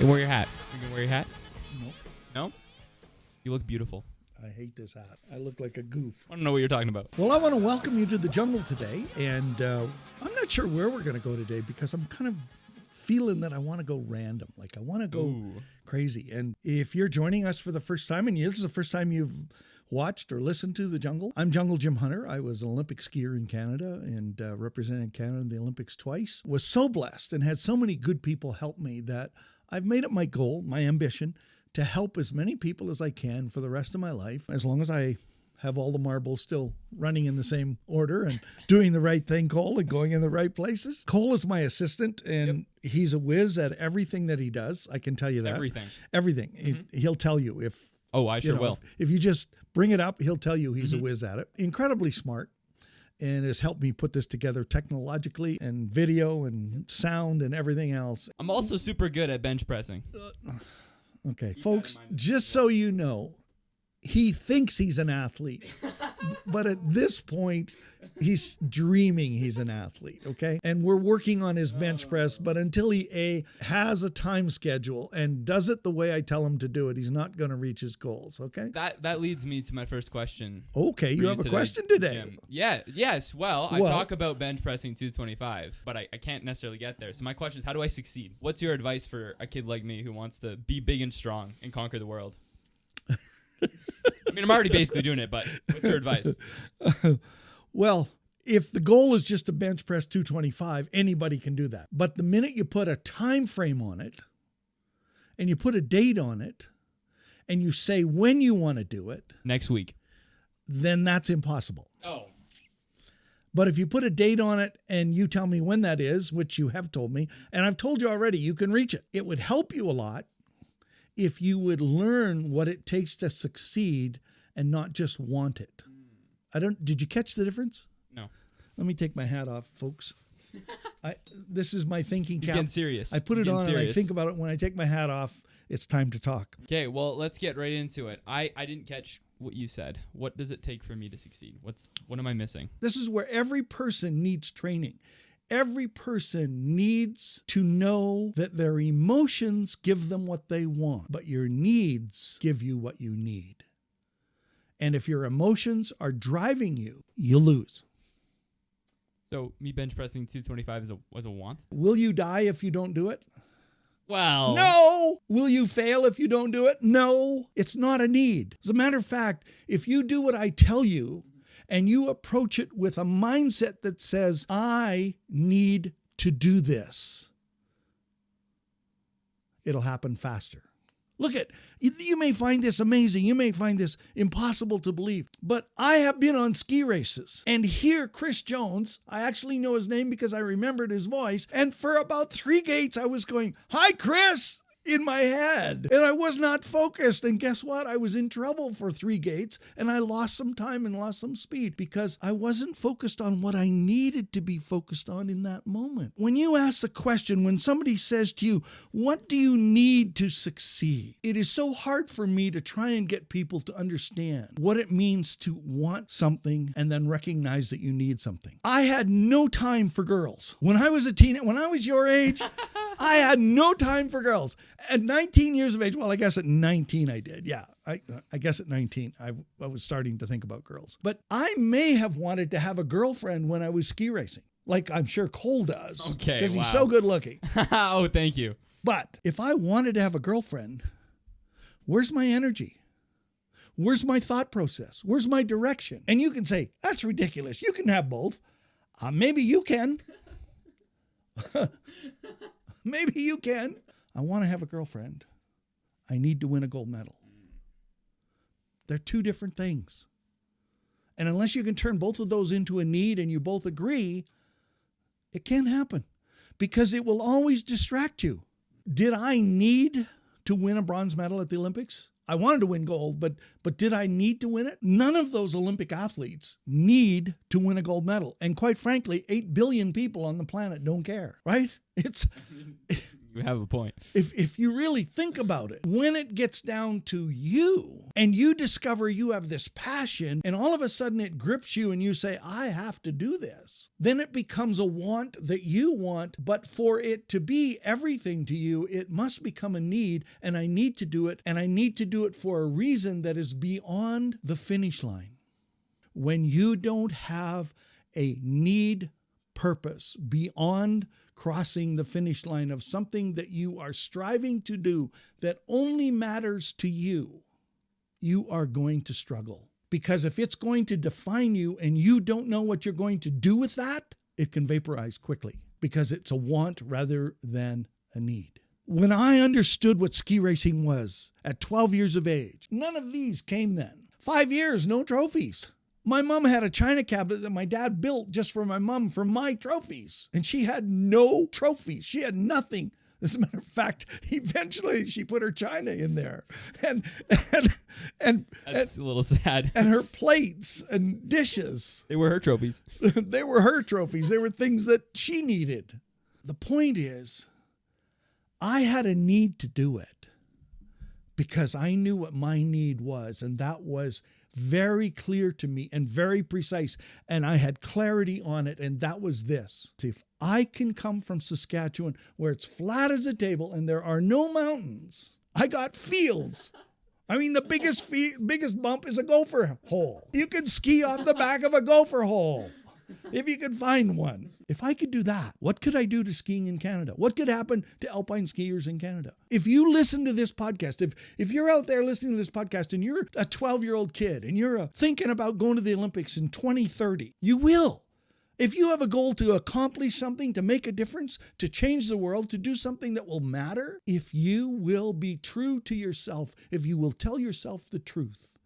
You wear your hat. You can wear your hat? No. No? You look beautiful. I hate this hat. I look like a goof. I don't know what you're talking about. Well, I want to welcome you to the jungle today, and I'm not sure where we're going to go today because I'm kind of feeling that I want to go random. Like I want to go crazy. And if you're joining us for the first time, and this is the first time you've watched or listened to The Jungle, I'm Jungle Jim Hunter. I was an Olympic skier in Canada and represented Canada in the Olympics twice. Was so blessed and had so many good people help me that I've made it my goal, my ambition, to help as many people as I can for the rest of my life, as long as I have all the marbles still running in the same order and doing the right thing, Cole, and going in the right places. Cole is my assistant, and he's a whiz at everything that he does. I can tell you that. Everything. Mm-hmm. He'll tell you if... Oh, I sure will. If you just bring it up, he'll tell you he's a whiz at it. Incredibly smart, and has helped me put this together technologically and video and sound and everything else. I'm also super good at bench pressing. Okay, folks, just so you know, he thinks he's an athlete, but at this point, he's dreaming he's an athlete, okay? And we're working on his bench press, but until he has a time schedule and does it the way I tell him to do it, he's not going to reach his goals, okay? That leads me to my first question. Okay, you have a question today. Jim. Yes. Well, I talk about bench pressing 225, but I can't necessarily get there. So my question is, how do I succeed? What's your advice for a kid like me who wants to be big and strong and conquer the world? I mean, I'm already basically doing it, but what's your advice? Well, if the goal is just to bench press 225, anybody can do that. But the minute you put a time frame on it, and you put a date on it, and you say when you want to do it, next week, then that's impossible. Oh. But if you put a date on it and you tell me when that is, which you have told me, and I've told you already, you can reach it. It would help you a lot if you would learn what it takes to succeed and not just want it. Did you catch the difference? No. Let me take my hat off, folks. This is my thinking cap. Getting serious. I put it on and I think about it. When I take my hat off, it's time to talk. Okay, well, let's get right into it. I didn't catch what you said. What does it take for me to succeed? What am I missing? This is where every person needs training. Every person needs to know that their emotions give them what they want, but your needs give you what you need. And if your emotions are driving you, you lose. So me bench pressing 225 was a want? Will you die if you don't do it? Well... No! Will you fail if you don't do it? No! It's not a need. As a matter of fact, if you do what I tell you, and you approach it with a mindset that says, I need to do this, it'll happen faster. Look you may find this amazing. You may find this impossible to believe, but I have been on ski races and here Chris Jones, I actually know his name because I remembered his voice. And for about 3 gates, I was going, hi, Chris, in my head. And I was not focused. And guess what? I was in trouble for 3 gates and I lost some time and lost some speed because I wasn't focused on what I needed to be focused on in that moment. When you ask the question, when somebody says to you, what do you need to succeed? It is so hard for me to try and get people to understand what it means to want something and then recognize that you need something. I had no time for girls. When I was a teenager, when I was your age, I had no time for girls. At 19 years of age, well, I guess at 19 I did. Yeah, I guess at 19 I was starting to think about girls. But I may have wanted to have a girlfriend when I was ski racing, like I'm sure Cole does. Okay, because he's so good looking. Oh, thank you. But if I wanted to have a girlfriend, where's my energy? Where's my thought process? Where's my direction? And you can say, that's ridiculous. You can have both. Maybe you can. Maybe you can. I want to have a girlfriend. I need to win a gold medal. They're 2 different things. And unless you can turn both of those into a need and you both agree, it can't happen because it will always distract you. Did I need to win a bronze medal at the Olympics? I wanted to win gold, but did I need to win it? None of those Olympic athletes need to win a gold medal. And quite frankly, 8 billion people on the planet don't care, right? You have a point. If you really think about it, when it gets down to you and you discover you have this passion and all of a sudden it grips you and you say, I have to do this, then it becomes a want that you want. But for it to be everything to you, it must become a need, and I need to do it. And I need to do it for a reason that is beyond the finish line. When you don't have a need purpose beyond crossing the finish line of something that you are striving to do that only matters to you, you are going to struggle. Because if it's going to define you and you don't know what you're going to do with that, it can vaporize quickly because it's a want rather than a need. When I understood what ski racing was at 12 years of age, none of these came then. 5 years, no trophies. My mom had a china cabinet that my dad built just for my mom for my trophies. And she had no trophies. She had nothing. As a matter of fact, eventually she put her china in there. And That's a little sad. And her plates and dishes. They were her trophies. They were her trophies. They were things that she needed. The point is, I had a need to do it because I knew what my need was, and that was very clear to me and very precise, and I had clarity on it, and that was this. See, if I can come from Saskatchewan where it's flat as a table and there are no mountains, I got fields. I mean, the biggest bump is a gopher hole. You can ski off the back of a gopher hole if you can find one. If I could do that, what could I do to skiing in Canada? What could happen to alpine skiers in Canada? If you listen to this podcast, if you're out there listening to this podcast and you're a 12-year-old kid and you're thinking about going to the Olympics in 2030, you will. If you have a goal to accomplish something, to make a difference, to change the world, to do something that will matter, if you will be true to yourself, if you will tell yourself the truth,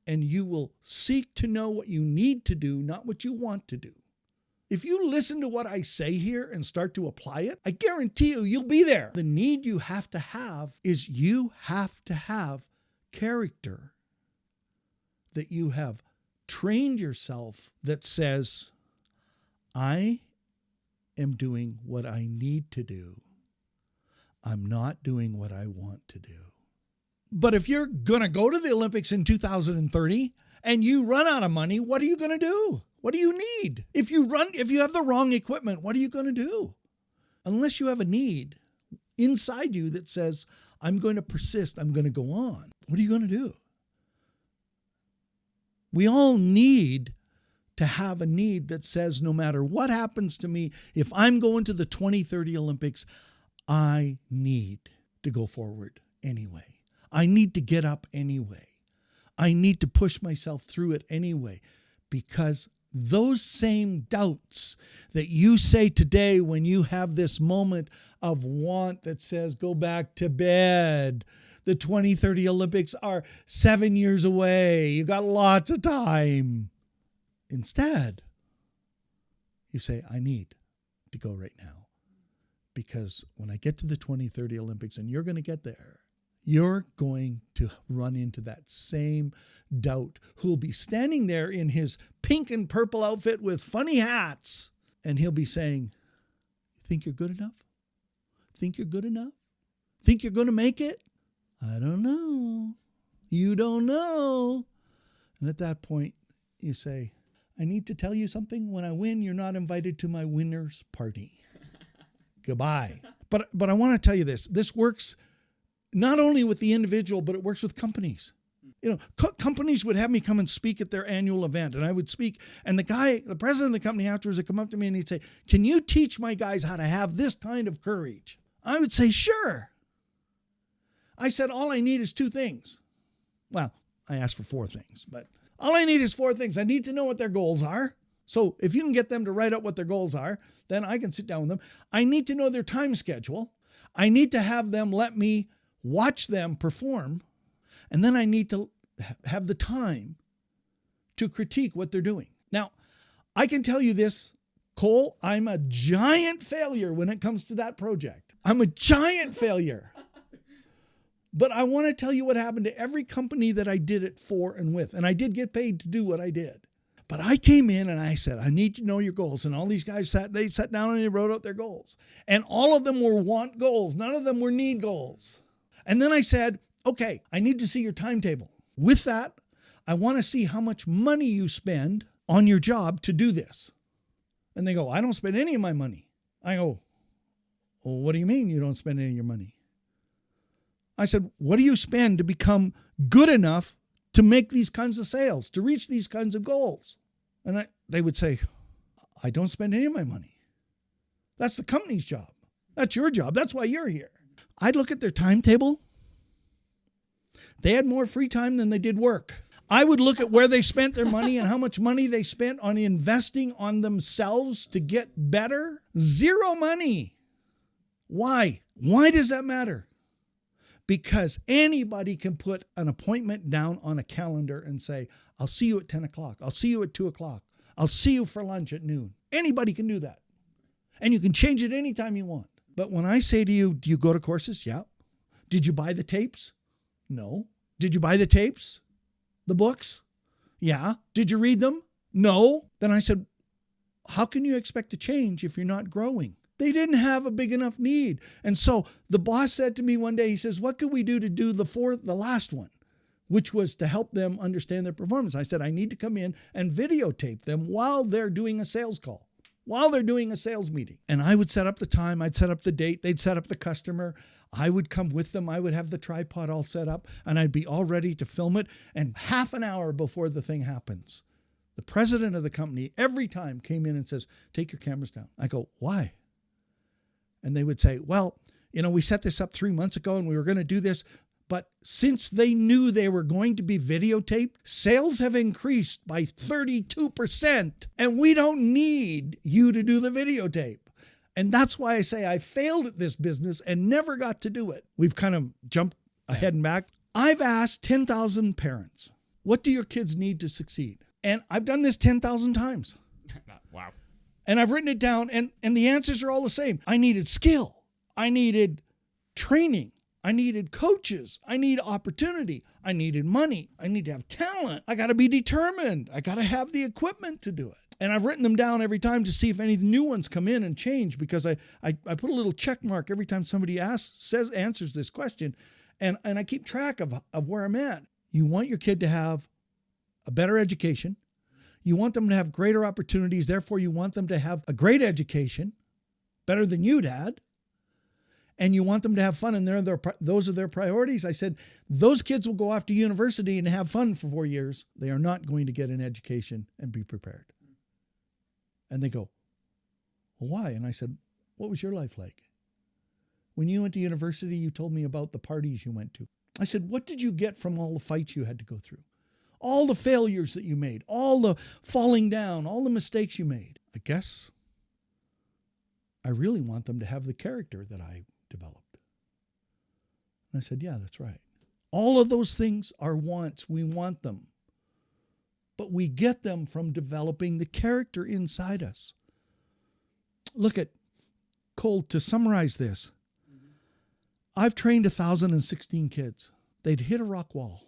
and you will seek to know what you need to do, not what you want to do. If you listen to what I say here and start to apply it, I guarantee you'll be there. The need you have to have is you have to have character that you have trained yourself that says, I am doing what I need to do. I'm not doing what I want to do. But if you're going to go to the Olympics in 2030 and you run out of money, what are you going to do? What do you need? If you have the wrong equipment, what are you going to do? Unless you have a need inside you that says, I'm going to persist, I'm going to go on. What are you going to do? We all need to have a need that says, no matter what happens to me, if I'm going to the 2030 Olympics, I need to go forward anyway. I need to get up anyway. I need to push myself through it anyway, because those same doubts that you say today when you have this moment of want that says, go back to bed. The 2030 Olympics are 7 years away. You got lots of time. Instead, you say, I need to go right now, because when I get to the 2030 Olympics, and you're going to get there, you're going to run into that same doubt, who'll be standing there in his pink and purple outfit with funny hats, and he'll be saying, think you're good enough? Think you're good enough? Think you're going to make it? I don't know. You don't know. And at that point, you say, I need to tell you something. When I win, you're not invited to my winner's party. Goodbye. But I want to tell you this. This works not only with the individual, but it works with companies. You know, companies would have me come and speak at their annual event, and I would speak, and the president of the company afterwards would come up to me and he'd say, can you teach my guys how to have this kind of courage? I would say, sure. I said, all I need is 2 things. Well, I asked for 4 things, but all I need is 4 things. I need to know what their goals are. So if you can get them to write out what their goals are, then I can sit down with them. I need to know their time schedule. I need to have them let me watch them perform. And then I need to have the time to critique what they're doing. Now, I can tell you this, Cole, I'm a giant failure when it comes to that project. I'm a giant failure. But I want to tell you what happened to every company that I did it for and with. And I did get paid to do what I did. But I came in and I said, I need to know your goals. And all these guys sat down and they wrote out their goals. And all of them were want goals. None of them were need goals. And then I said, okay, I need to see your timetable. With that, I want to see how much money you spend on your job to do this. And they go, I don't spend any of my money. I go, well, what do you mean you don't spend any of your money? I said, what do you spend to become good enough to make these kinds of sales, to reach these kinds of goals? And they would say, I don't spend any of my money. That's the company's job. That's your job. That's why you're here. I'd look at their timetable. They had more free time than they did work. I would look at where they spent their money and how much money they spent on investing on themselves to get better. Zero money. Why? Why does that matter? Because anybody can put an appointment down on a calendar and say, I'll see you at 10 o'clock. I'll see you at 2 o'clock. I'll see you for lunch at noon. Anybody can do that. And you can change it anytime you want. But when I say to you, do you go to courses? Yeah. Did you buy the tapes? No. Did you buy the tapes? The books? Yeah. Did you read them? No. Then I said, how can you expect to change if you're not growing? They didn't have a big enough need. And so the boss said to me one day, he says, what could we do to do the last one, which was to help them understand their performance? I said, I need to come in and videotape them while they're doing a sales call, while they're doing a sales meeting. And I would set up the time, I'd set up the date, they'd set up the customer. I would come with them. I would have the tripod all set up and I'd be all ready to film it. And half an hour before the thing happens, the president of the company every time came in and says, take your cameras down. I go, why? And they would say, well, we set this up 3 months ago and we were going to do this. But since they knew they were going to be videotaped, sales have increased by 32%. And we don't need you to do the videotape. And that's why I say I failed at this business and never got to do it. We've kind of jumped ahead and back. I've asked 10,000 parents, what do your kids need to succeed? And I've done this 10,000 times. Wow. And I've written it down, and the answers are all the same. I needed skill. I needed training. I needed coaches. I need opportunity. I needed money. I need to have talent. I got to be determined. I got to have the equipment to do it. And I've written them down every time to see if any new ones come in and change, because I put a little check mark every time somebody answers this question, and I keep track of where I'm at. You want your kid to have a better education. You want them to have greater opportunities. Therefore, you want them to have a great education, better than you'd had. And you want them to have fun, and those are their priorities. I said, those kids will go off to university and have fun for 4 years. They are not going to get an education and be prepared. And they go, well, why? And I said, what was your life like? When you went to university, you told me about the parties you went to. I said, what did you get from all the fights you had to go through? All the failures that you made, all the falling down, all the mistakes you made. I guess I really want them to have the character that I developed. And I said, yeah, that's right. All of those things are wants. We want them. But we get them from developing the character inside us. Look at Cole, to summarize this. I've trained 1,016 kids. They'd hit a rock wall.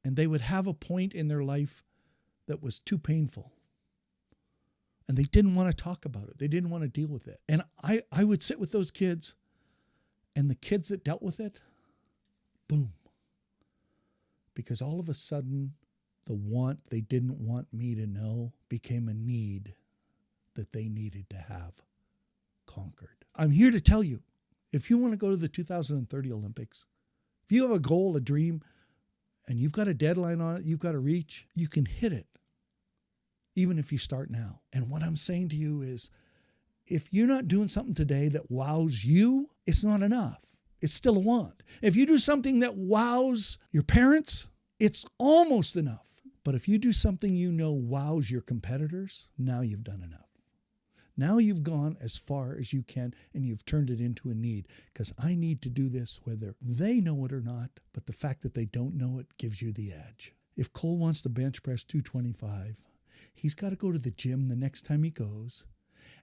And they would have a point in their life that was too painful. And they didn't want to talk about it. They didn't want to deal with it. And I would sit with those kids, and the kids that dealt with it, boom. Because all of a sudden, the want they didn't want me to know became a need that they needed to have conquered. I'm here to tell you, if you want to go to the 2030 Olympics, if you have a goal, a dream, and you've got a deadline on it, you've got to reach, you can hit it, even if you start now. And what I'm saying to you is, if you're not doing something today that wows you, it's not enough. It's still a want. If you do something that wows your parents, it's almost enough. But if you do something you know wows your competitors, now you've done enough. Now you've gone as far as you can, and you've turned it into a need, because I need to do this whether they know it or not, but the fact that they don't know it gives you the edge. If Cole wants to bench press 225, he's got to go to the gym the next time he goes,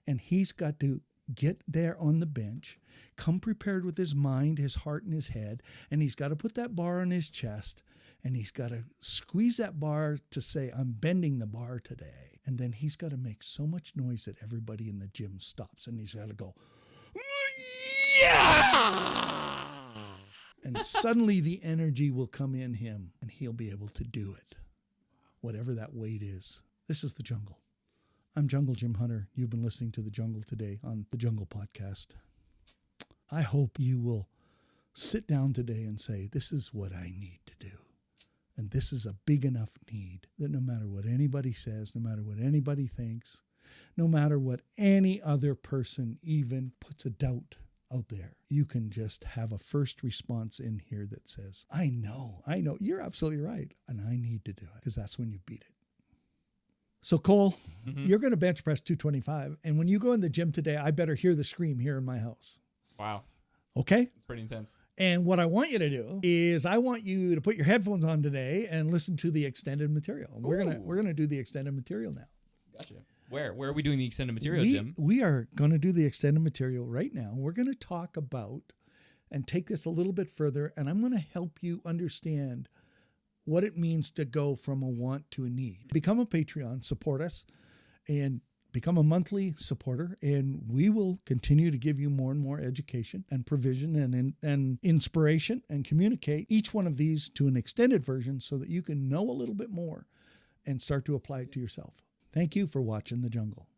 and he's got to get there on the bench, come prepared with his mind, his heart, and his head, and he's got to put that bar on his chest, and he's got to squeeze that bar to say, I'm bending the bar today. And then he's got to make so much noise that everybody in the gym stops, and he's got to go, yeah! And suddenly the energy will come in him, and he'll be able to do it, whatever that weight is. This is The Jungle. I'm Jungle Jim Hunter. You've been listening to The Jungle today on The Jungle Podcast. I hope you will sit down today and say, this is what I need to do. And this is a big enough need that no matter what anybody says, no matter what anybody thinks, no matter what any other person even puts a doubt out there, you can just have a first response in here that says, I know, you're absolutely right. And I need to do it, because that's when you beat it. So Cole, you're going to bench press 225. And when you go in the gym today, I better hear the scream here in my house. Wow. Okay? Pretty intense. And what I want you to do is I want you to put your headphones on today and listen to the extended material. And we're gonna do the extended material now. Gotcha. Where are we doing the extended material, Jim? We are going to do the extended material right now. We're going to talk about and take this a little bit further, and I'm going to help you understand what it means to go from a want to a need. Become a Patreon, support us, and become a monthly supporter, and we will continue to give you more and more education and provision and inspiration, and communicate each one of these to an extended version so that you can know a little bit more and start to apply it to yourself. Thank you for watching The Jungle.